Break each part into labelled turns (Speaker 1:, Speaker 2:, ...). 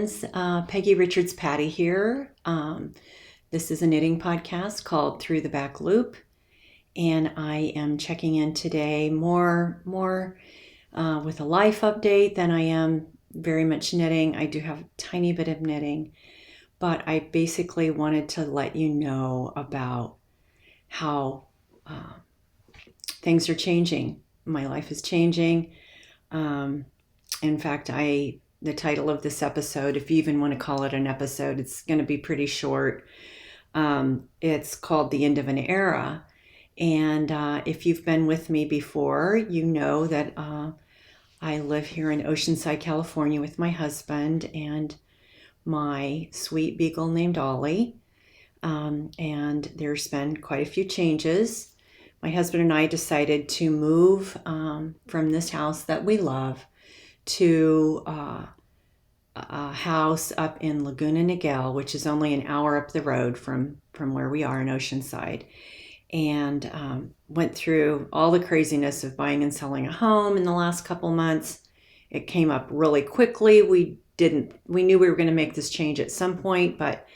Speaker 1: friends. Peggy Richards Patty here. This is a knitting podcast called Through the Back Loop, and I am checking in today more with a life update than I am very much knitting. I do have a tiny bit of knitting, but I basically wanted to let you know about how things are changing. My life is changing. In fact, the title of this episode, if you even want to call it an episode, it's going to be pretty short. It's called The End of an Era. And if you've been with me before, you know that I live here in Oceanside, California with my husband and my sweet beagle named Ollie. And there's been quite a few changes. My husband and I decided to move from this house that we love to a house up in Laguna Niguel, which is only an hour up the road from where we are in Oceanside, and went through all the craziness of buying and selling a home in the last couple months. It came up really quickly. We knew we were going to make this change at some point, but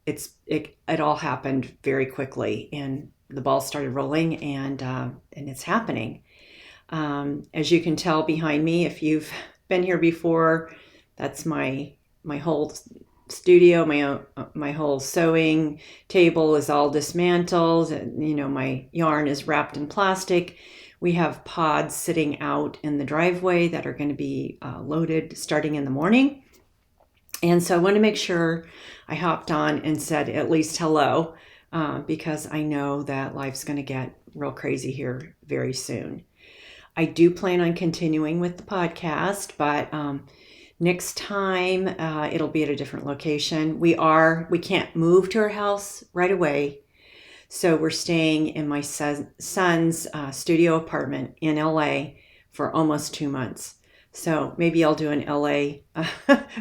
Speaker 1: it all happened very quickly, and the ball started rolling, and it's happening. As you can tell behind me, if you've been here before, that's my whole studio. My whole sewing table is all dismantled. My yarn is wrapped in plastic. We have pods sitting out in the driveway that are going to be loaded starting in the morning. And so I want to make sure I hopped on and said at least hello, because I know that life's going to get real crazy here very soon. I do plan on continuing with the podcast, but next time it'll be at a different location. We can't move to our house right away, so we're staying in my son's studio apartment in LA for almost 2 months. So maybe I'll do an LA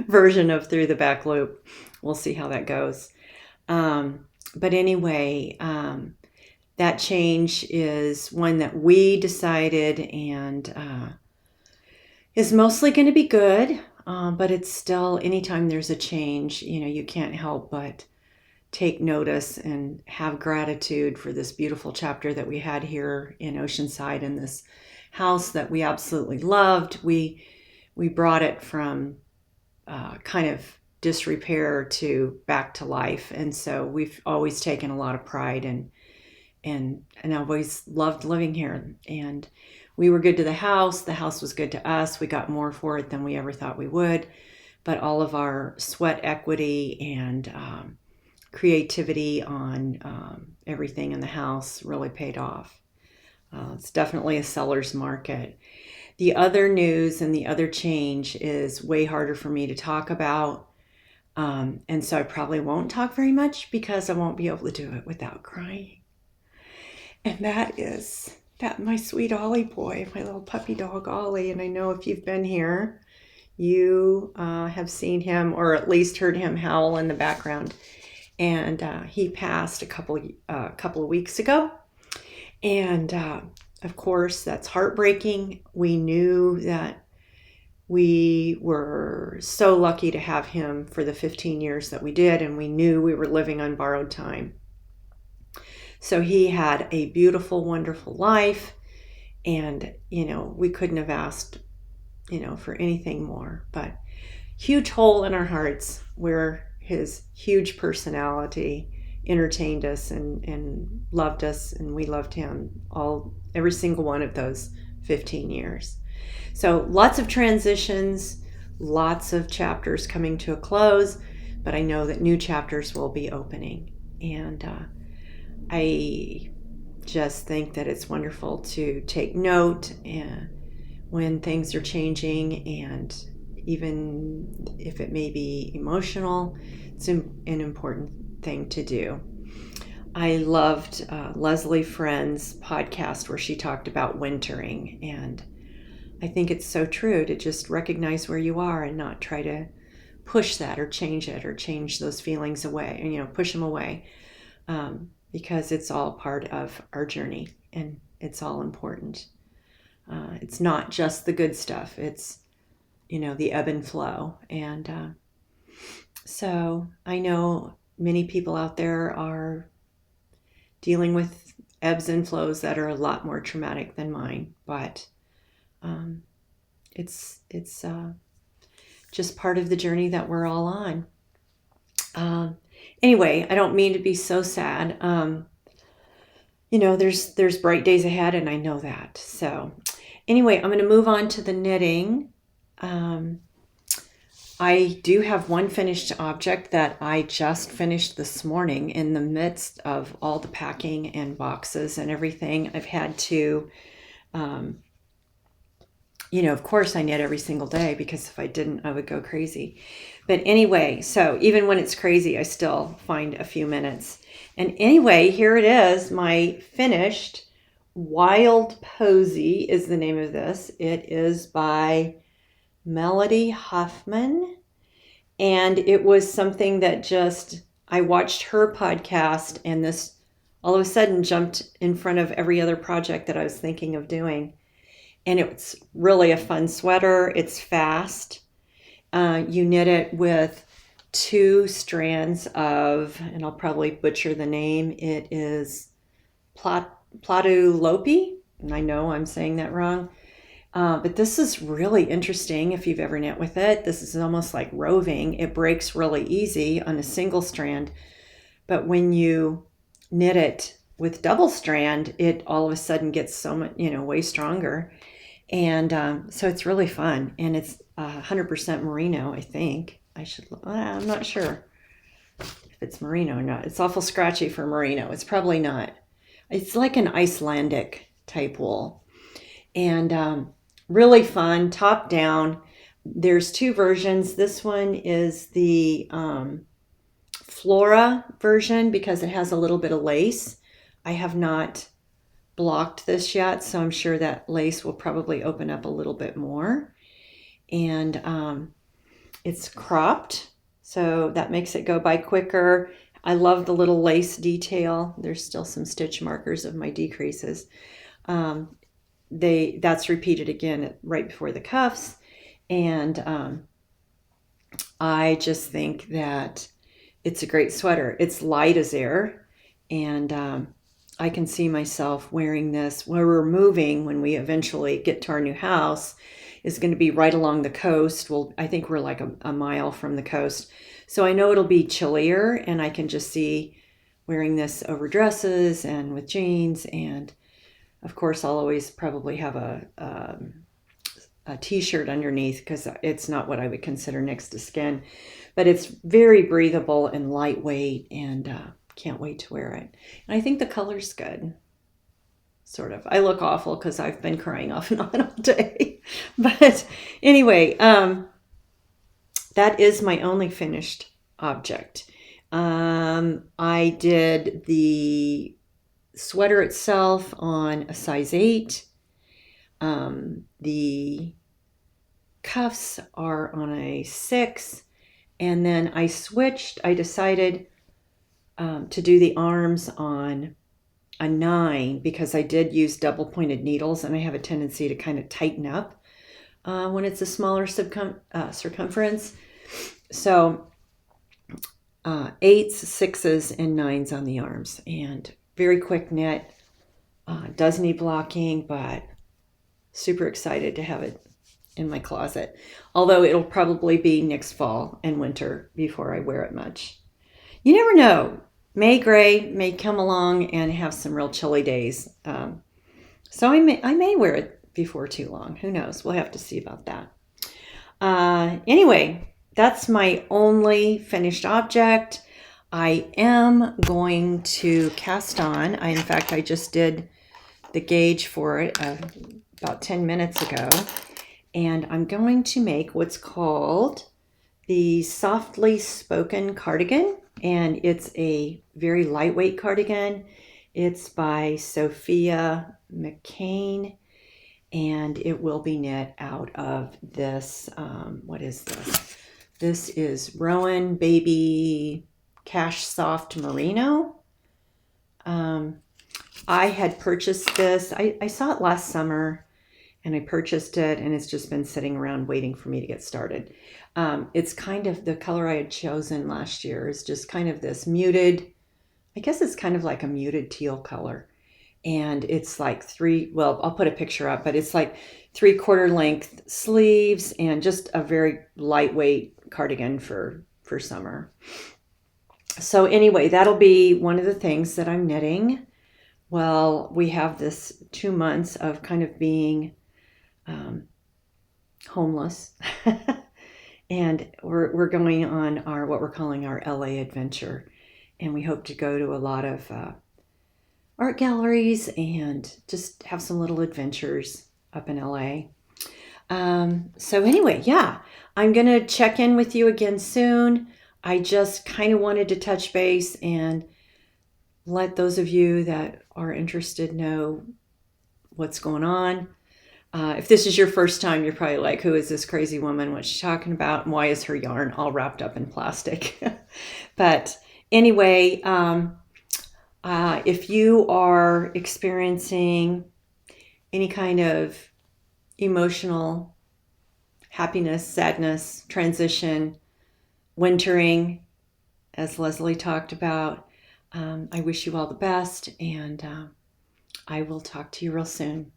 Speaker 1: version of Through the Back Loop. We'll see how that goes. But anyway, that change is one that we decided and is mostly going to be good. But it's still, anytime there's a change, you can't help but take notice and have gratitude for this beautiful chapter that we had here in Oceanside in this house that we absolutely loved. We brought it from kind of disrepair to back to life. And so we've always taken a lot of pride and I've always loved living here. And we were good to the house was good to us. We got more for it than we ever thought we would. But all of our sweat equity and creativity on everything in the house really paid off. It's definitely a seller's market. The other news and the other change is way harder for me to talk about. And so I probably won't talk very much because I won't be able to do it without crying. And that is my sweet Ollie boy, my little puppy dog Ollie. And I know if you've been here, you have seen him or at least heard him howl in the background. And he passed a couple of weeks ago. And of course, that's heartbreaking. We knew that we were so lucky to have him for the 15 years that we did. And we knew we were living on borrowed time. So he had a beautiful, wonderful life, and, we couldn't have asked, for anything more, but huge hole in our hearts where his huge personality entertained us and loved us, and we loved him every single one of those 15 years. So lots of transitions, lots of chapters coming to a close, but I know that new chapters will be opening, and I just think that it's wonderful to take note when things are changing, and even if it may be emotional, it's an important thing to do. I loved Leslie Friend's podcast where she talked about wintering, and I think it's so true to just recognize where you are and not try to push that or change it or change those feelings away, and push them away. Because it's all part of our journey and it's all important. It's not just the good stuff. It's, the ebb and flow. And So I know many people out there are dealing with ebbs and flows that are a lot more traumatic than mine, but um, it's just part of the journey that we're all on. Um, anyway, I don't mean to be so sad. There's bright days ahead, and I know that. So anyway, I'm going to move on to the knitting. Um, I do have one finished object that I just finished this morning in the midst of all the packing and boxes and everything. I've had to, um, of course I knit every single day because if I didn't, I would go crazy. But anyway, so even when it's crazy, I still find a few minutes. And anyway, here it is, my finished Wild Posy is the name of this. It is by Melody Hoffman. And it was something that I watched her podcast, and this all of a sudden jumped in front of every other project that I was thinking of doing. And it's really a fun sweater. It's fast. You knit it with 2 strands of, and I'll probably butcher the name, it is Platylope. And I know I'm saying that wrong. But this is really interesting if you've ever knit with it. This is almost like roving. It breaks really easy on a single strand. But when you knit it with double strand, it all of a sudden gets so much, way stronger. And so it's really fun. And it's 100% merino, I think. I'm not sure if it's merino or not. It's awful scratchy for merino. It's probably not. It's like an Icelandic type wool. And really fun, top down. There's 2 versions. This one is the Flora version because it has a little bit of lace. I have not blocked this yet, so I'm sure that lace will probably open up a little bit more. And it's cropped, so that makes it go by quicker. I love the little lace detail. There's still some stitch markers of my decreases. That's repeated again right before the cuffs. And I just think that it's a great sweater. It's light as air, and I can see myself wearing this where we're moving when we eventually get to our new house is going to be right along the coast. Well, I think we're like a mile from the coast. So I know it'll be chillier, and I can just see wearing this over dresses and with jeans. And of course, I'll always probably have a t-shirt underneath because it's not what I would consider next to skin. But it's very breathable and lightweight, and can't wait to wear it. And I think the color's good. Sort of. I look awful because I've been crying off and on all day. But anyway, that is my only finished object. I did the sweater itself on a size 8. The cuffs are on a 6. And then I decided to do the arms on a 9 because I did use double pointed needles, and I have a tendency to kind of tighten up when it's a smaller circumference. So 8s, 6s, and 9s on the arms, and very quick knit. Does need blocking, but super excited to have it in my closet. Although it'll probably be next fall and winter before I wear it much. You never know. May gray may come along and have some real chilly days. So I may wear it before too long. Who knows? We'll have to see about that. Anyway, that's my only finished object. I am going to cast on. In fact, I just did the gauge for it about 10 minutes ago. And I'm going to make what's called the Softly Spoken cardigan. And it's a very lightweight cardigan. It's by Sophia McCain. And it will be knit out of this, what is this? This is Rowan Baby Cash Soft Merino. I had purchased this. I saw it last summer, and I purchased it, and it's just been sitting around waiting for me to get started. It's kind of the color I had chosen last year is just kind of this muted, I guess it's kind of like a muted teal color. And it's like well, I'll put a picture up, but it's like 3/4 length sleeves and just a very lightweight cardigan for summer. So anyway, that'll be one of the things that I'm knitting. Well, we have this 2 months of kind of being homeless. And we're going on our what we're calling our LA adventure. And we hope to go to a lot of art galleries and just have some little adventures up in LA. So anyway, yeah, I'm going to check in with you again soon. I just kind of wanted to touch base and let those of you that are interested know what's going on. If this is your first time, you're probably like, who is this crazy woman? What's she talking about? And why is her yarn all wrapped up in plastic? But anyway, if you are experiencing any kind of emotional happiness, sadness, transition, wintering, as Leslie talked about, I wish you all the best, and I will talk to you real soon.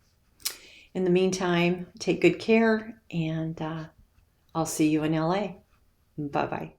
Speaker 1: In the meantime, take good care, and I'll see you in LA. Bye-bye.